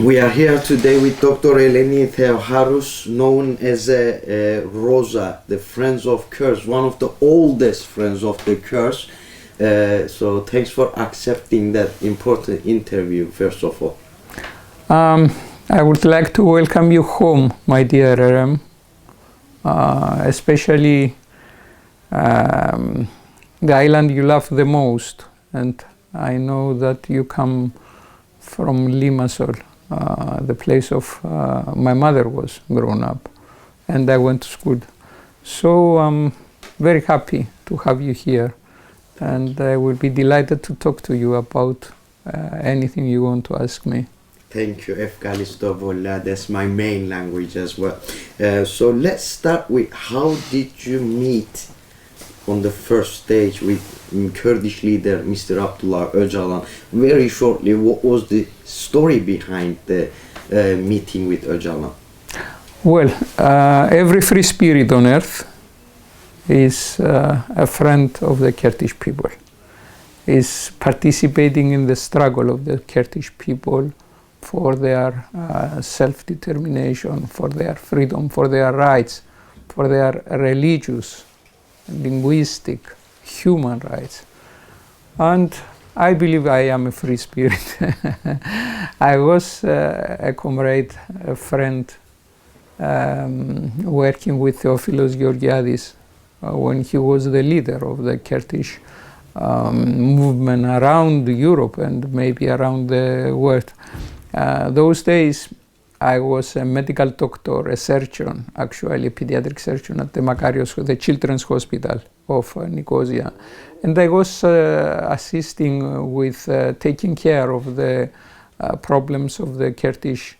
We are here today with Dr. Eleni Theocharou, known as Rosa, the Friends of Kurds, one of the oldest Friends of the Kurds. So thanks for accepting that important interview, first of all. I would like to welcome you home, my dear Erem, especially the island you love the most. And I know that you come from Limassol, the place of my mother was grown up, and I went to school. So I'm very happy to have you here, and I will be delighted to talk to you about anything you want to ask me. Thank you, Efkalistovola. That's my main language as well. So let's start with, how did you meet on the first stage with Kurdish leader Mr. Abdullah Ocalan? Very shortly, what was the story behind the meeting with Ocalan? Well, every free spirit on earth is a friend of the Kurdish people, is participating in the struggle of the Kurdish people for their self-determination, for their freedom, for their rights, for their religious, linguistic, human rights. And I believe I am a free spirit. I was a comrade, a friend, working with Theophilos Georgiadis when he was the leader of the Kurdish movement around Europe and maybe around the world. Those days I was a medical doctor, a surgeon, actually a pediatric surgeon at the Makarios, the children's hospital of Nicosia. And I was assisting with taking care of the problems of the Kurdish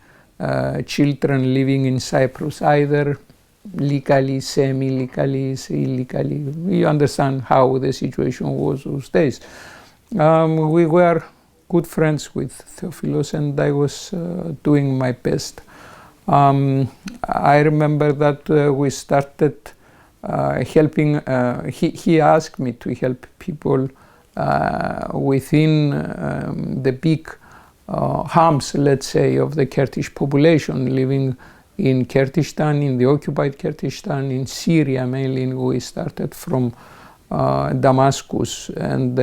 children living in Cyprus, either legally, semi-legally, illegally. You understand how the situation was those days. We were good friends with Theophilos, and I was doing my best. I remember that we started helping, he asked me to help people within the big hubs, let's say, of the Kurdish population living in Kurdistan, in the occupied Kurdistan, in Syria mainly. We started from Damascus and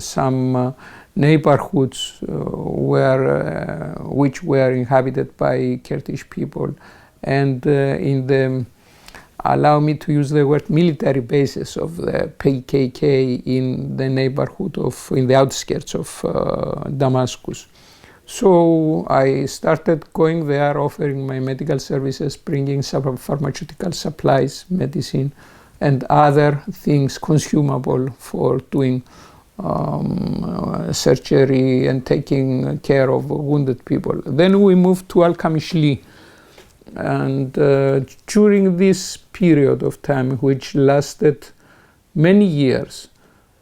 some neighborhoods which were inhabited by Kurdish people, and in the, allow me to use the word, military bases of the PKK in the neighborhood of, in the outskirts of Damascus. So I started going there, offering my medical services, bringing some pharmaceutical supplies, medicine, and other things consumable for doing surgery and taking care of wounded people. Then we moved to Al-Kamishli, and during this period of time, which lasted many years,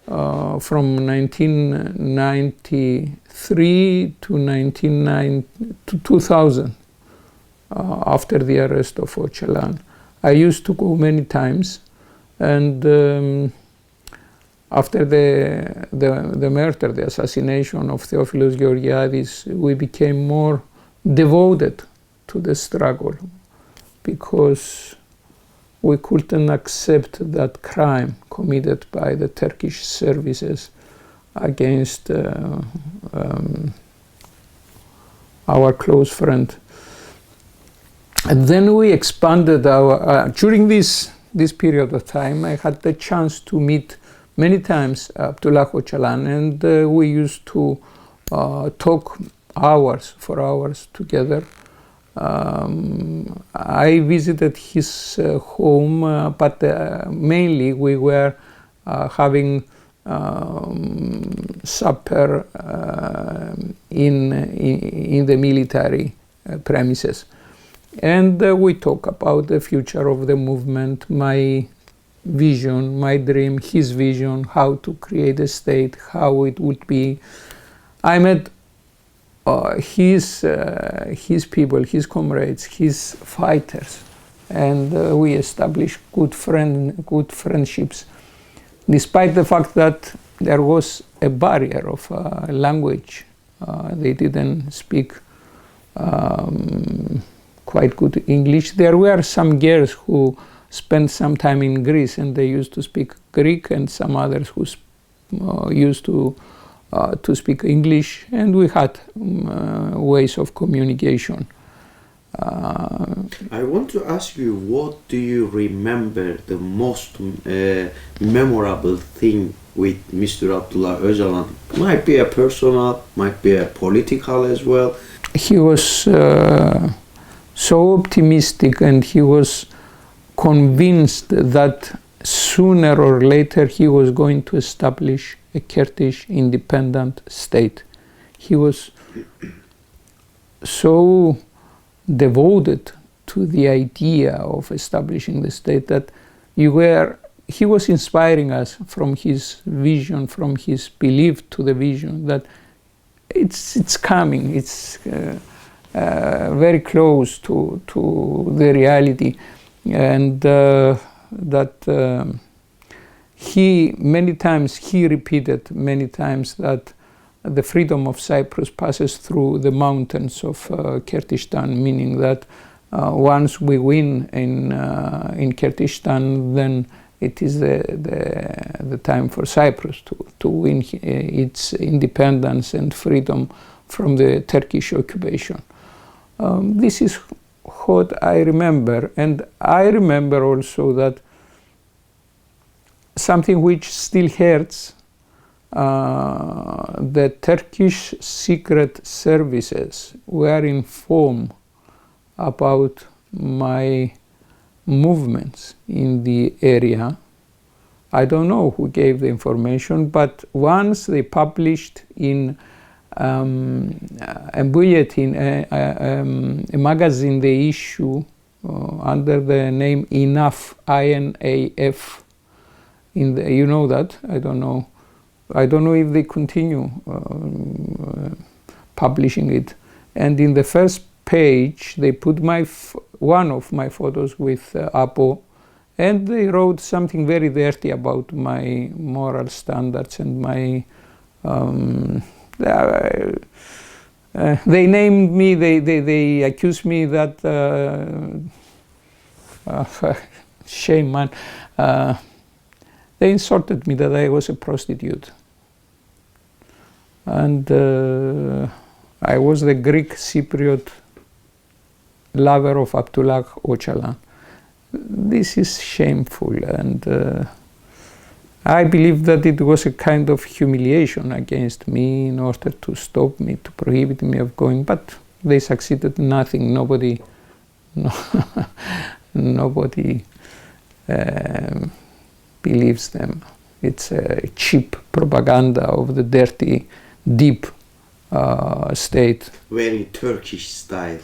from 1993 to 2000, after the arrest of Ocalan, I used to go many times, and after the murder, the assassination of Theophilos Georgiadis, we became more devoted to the struggle, because we couldn't accept that crime committed by the Turkish services against our close friend. And then we expanded our, during this period of time, I had the chance to meet many times Abdullah Ocalan, and we used to talk for hours together. I visited his home, but mainly we were having supper in the military premises. And we talk about the future of the movement, my vision, my dream, his vision, how to create a state, how it would be. I met his people, his comrades, his fighters, and we established good friendships, despite the fact that there was a barrier of language. They didn't speak quite good English. There were some girls who spent some time in Greece and they used to speak Greek, and some others who used to speak English, and we had ways of communication. I want to ask you, what do you remember the most memorable thing with Mr. Abdullah Ocalan? Might be a personal, might be a political as well. He was so optimistic, and he was convinced that sooner or later he was going to establish a Kurdish independent state. He was so devoted to the idea of establishing the state that he was inspiring us from his vision, from his belief to the vision that it's coming, it's very close to the reality, and that he repeated many times that the freedom of Cyprus passes through the mountains of Kurdistan, meaning that once we win in Kurdistan, then it is the time for Cyprus to win its independence and freedom from the Turkish occupation. This is what I remember, and I remember also that something which still hurts, the Turkish secret services were informed about my movements in the area. I don't know who gave the information, but once they published in a bulletin, a magazine they issue under the name Enough, INAF. You know that? I don't know. I don't know if they continue publishing it. And in the first page, they put one of my photos with Apo, and they wrote something very dirty about my moral standards and my. They named me. They accused me that. Shame, man. They insulted me that I was a prostitute, and I was the Greek Cypriot lover of Abdullah Ocalan. This is shameful, and I believe that it was a kind of humiliation against me in order to stop me, to prohibit me of going, but they succeeded in nothing. Nobody believes them. It's a cheap propaganda of the dirty, deep state. Very Turkish style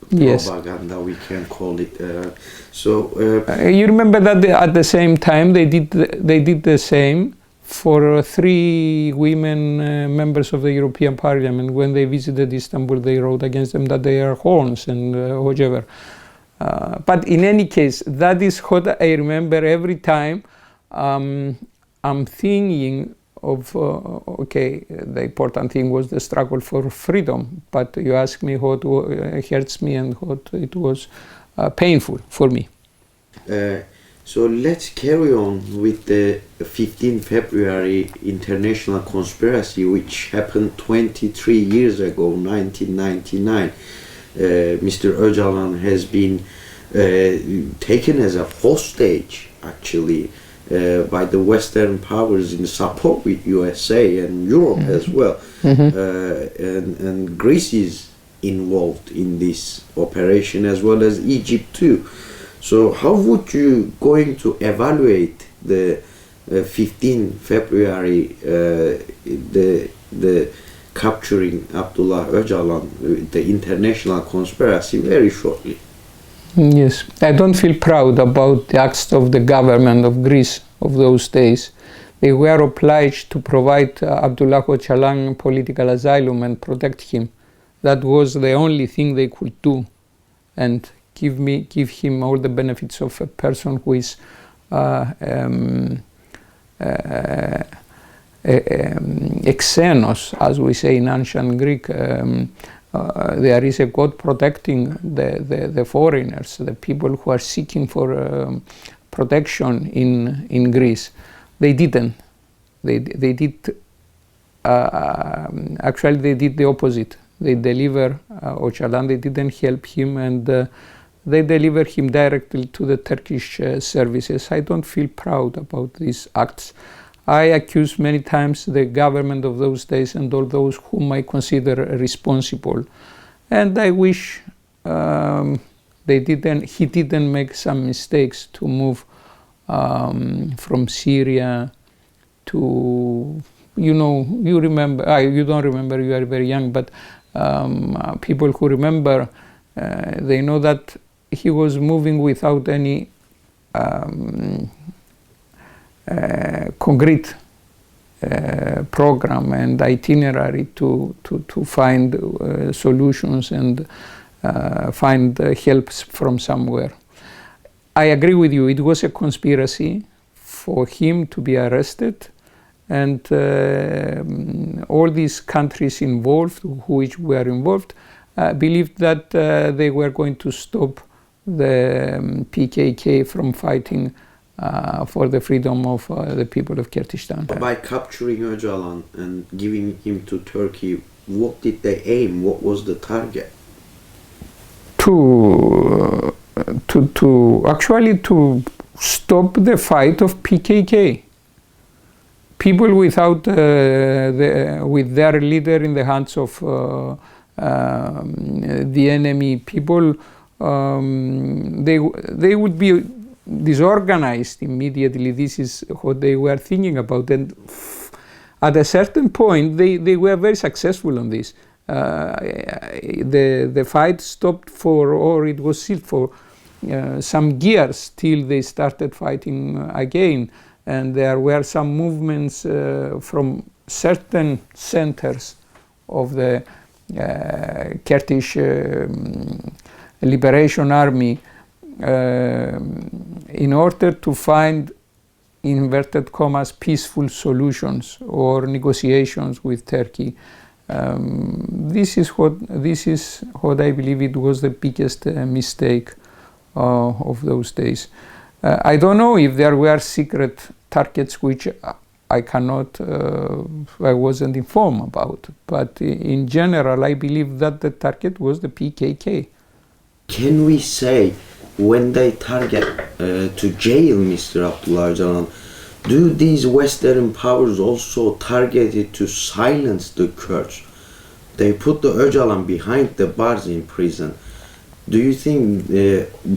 propaganda, yes. We can call it. You remember that at the same time they did the same for 3 women members of the European Parliament. When they visited Istanbul, they wrote against them that they are horns and whatever. But in any case, that is what I remember every time. I'm thinking of, okay, the important thing was the struggle for freedom, but you ask me what hurts me and what it was painful for me. So let's carry on with the 15 February international conspiracy, which happened 23 years ago, 1999. Mr. Ocalan has been taken as a hostage, actually, by the Western powers in support with USA and Europe as well. And Greece is involved in this operation as well as Egypt too. So how would you going to evaluate the 15 February, the capturing Abdullah Ocalan, the international conspiracy, very shortly? Yes, I don't feel proud about the acts of the government of Greece of those days. They were obliged to provide Abdullah Ocalan political asylum and protect him. That was the only thing they could do, and give him all the benefits of a person who is xenos, as we say in ancient Greek, there is a God protecting the foreigners, the people who are seeking for protection in Greece. They didn't. They did. Actually, they did the opposite. They deliver Ocalan. They didn't help him, and they delivered him directly to the Turkish services. I don't feel proud about these acts. I accuse many times the government of those days and all those whom I consider responsible. And I wish he didn't make some mistakes to move from Syria to, you remember, you don't remember, you are very young, but people who remember, they know that he was moving without any concrete program and itinerary to find solutions and find help from somewhere. I agree with you, it was a conspiracy for him to be arrested, and all these countries involved, which were involved, believed that they were going to stop the PKK from fighting for the freedom of the people of Kurdistan. By capturing Öcalan and giving him to Turkey, what did they aim? What was the target? Actually to stop the fight of PKK. People without with their leader in the hands of the enemy, people they would be disorganized immediately. This is what they were thinking about, and at a certain point they were very successful on this. The fight stopped or it was still for some years till they started fighting again, and there were some movements from certain centers of the Kurdish Liberation Army in order to find, in inverted commas, peaceful solutions or negotiations with Turkey. This is what I believe it was the biggest mistake of those days. I don't know if there were secret targets which I wasn't informed about, but in general I believe that the target was the PKK. Can we say, when they target to jail Mr. Abdullah Ocalan, do these Western powers also target it to silence the Kurds? They put the Öcalan behind the bars in prison. Do you think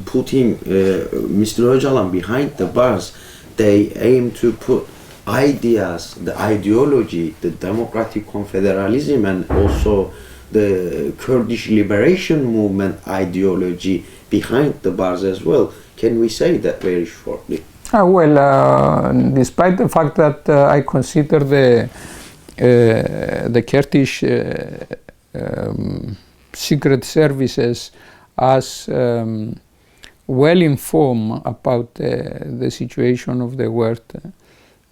putting Mr. Öcalan behind the bars, they aim to put ideas, the ideology, the democratic confederalism, and also the Kurdish liberation movement ideology behind the bars as well? Can we say that very shortly? Despite the fact that I consider the Kurdish secret services as well informed about the situation of the world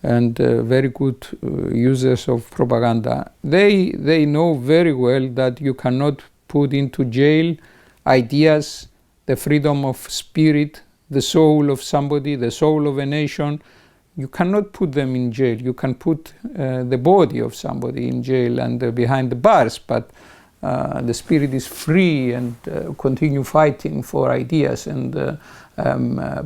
and very good users of propaganda, they know very well that you cannot put into jail ideas, the freedom of spirit, the soul of somebody, the soul of a nation. You cannot put them in jail. You can put the body of somebody in jail and behind the bars, but the spirit is free and continue fighting for ideas and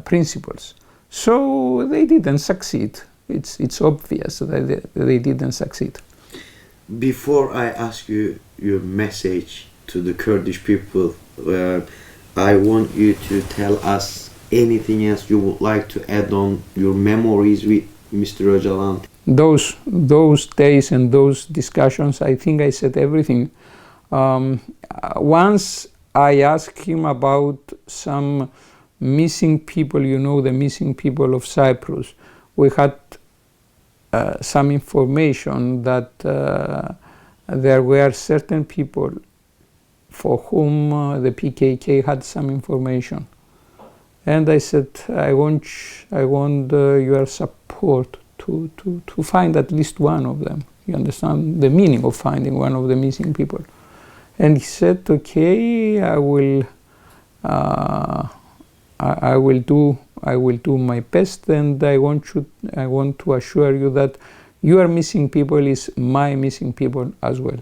principles. So they didn't succeed. It's obvious that they didn't succeed. Before I ask you your message to the Kurdish people, I want you to tell us anything else you would like to add on your memories with Mr. Ocalan. Those days and those discussions, I think I said everything. Once I asked him about some missing people, the missing people of Cyprus. We had some information that there were certain people for whom the PKK had some information. And I said, I want your support to find at least one of them. You understand the meaning of finding one of the missing people. And he said, okay, I will do my best, and I want to assure you that your missing people is my missing people as well.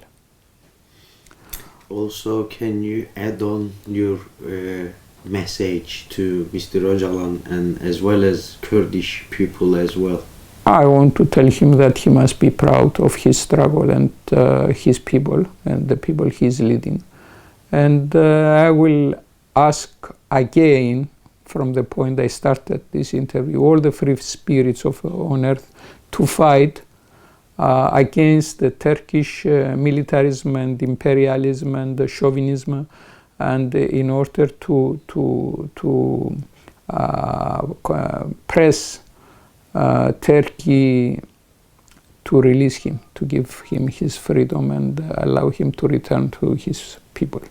Also, can you add on your message to Mr. Ocalan and as well as Kurdish people as well? I want to tell him that he must be proud of his struggle and his people and the people he's leading. And I will ask again, from the point I started this interview, all the free spirits on earth to fight against the Turkish militarism and imperialism and the chauvinism, and in order to press Turkey to release him, to give him his freedom and allow him to return to his people.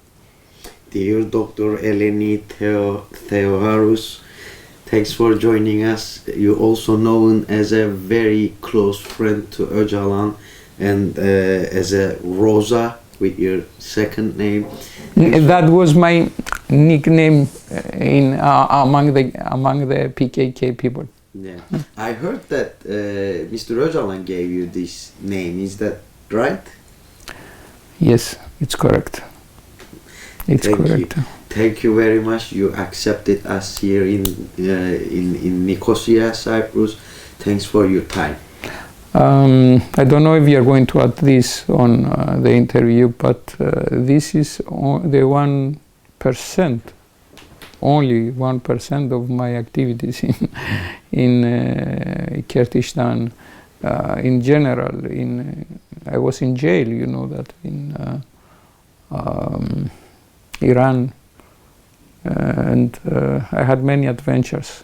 Dear Dr. Eleni Theocharou, thanks for joining us. You're also known as a very close friend to Ocalan and as a Rosa with your second name. That was my nickname among the PKK people. Yeah, I heard that Mr. Ocalan gave you this name. Is that right? Yes, it's correct. It's correct. Thank you very much. You accepted us here in Nicosia, Cyprus. Thanks for your time. I don't know if you are going to add this on the interview, but this is the 1%, only 1% of my activities in Kurdistan. In general, I was in jail, you know that, in Iran, and I had many adventures